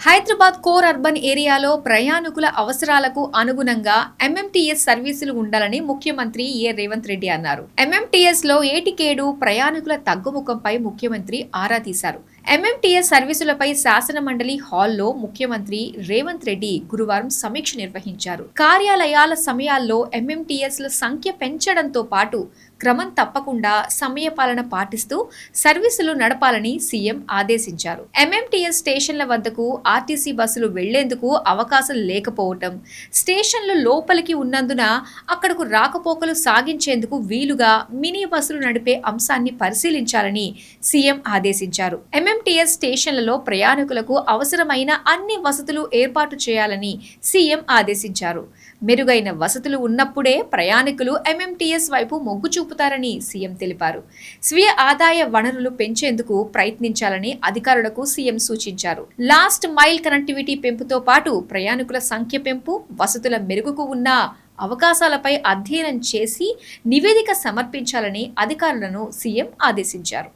Hyderabad core urban ఏరియాలో ప్రయాణికుల అవసరాలకు అనుగుణంగా ఎంఎంటీఎస్ సర్వీసులు ఉండాలని ముఖ్యమంత్రి రేవంత్ రెడ్డి అన్నారు. ఎంఎంటీఎస్ లో ఏటికేడు ప్రయాణికుల తగ్గుముఖంపై ముఖ్యమంత్రి ఆరా తీశారు. ఎంఎంటీఎస్ సర్వీసులపై శాసన మండలి హాల్లో ముఖ్యమంత్రి రేవంత్ రెడ్డి గురువారం సమీక్ష నిర్వహించారు. కార్యాలయాల సమయాల్లో ఎంఎంటీఎస్ ల సంఖ్య పెంచడంతో పాటు క్రమం తప్పకుండా సమయపాలన పాటిస్తూ సర్వీసులు నడపాలని సీఎం ఆదేశించారు. ఎంఎంటీఎస్ స్టేషన్ల వద్దకు ఆర్టీసీ బస్సులు వెళ్లేందుకు అవకాశం లేకపోవటం, స్టేషన్లు లోపలికి ఉన్నందున అక్కడకు రాకపోకలు సాగించేందుకు వీలుగా మినీ బస్సులు నడిపే అంశాన్ని పరిశీలించాలని సీఎం ఆదేశించారు. ఎంఎంటీఎస్ స్టేషన్లలో ప్రయాణికులకు అవసరమైన అన్ని వసతులు ఏర్పాటు చేయాలని సీఎం ఆదేశించారు. మెరుగైన వసతులు ఉన్నప్పుడే ప్రయాణికులు ఎంఎంటీఎస్ వైపు మొగ్గు చూపుతారని సీఎం తెలిపారు. స్వీయ ఆదాయ వనరులు పెంచేందుకు ప్రయత్నించాలని అధికారులకు సీఎం సూచించారు. లాస్ట్ మైల్ కనెక్టివిటీ పెంపుతో పాటు ప్రయాణికుల సంఖ్య పెంపు, వసతుల మెరుగుకు ఉన్న అవకాశాలపై అధ్యయనం చేసి నివేదిక సమర్పించాలని అధికారులను సీఎం ఆదేశించారు.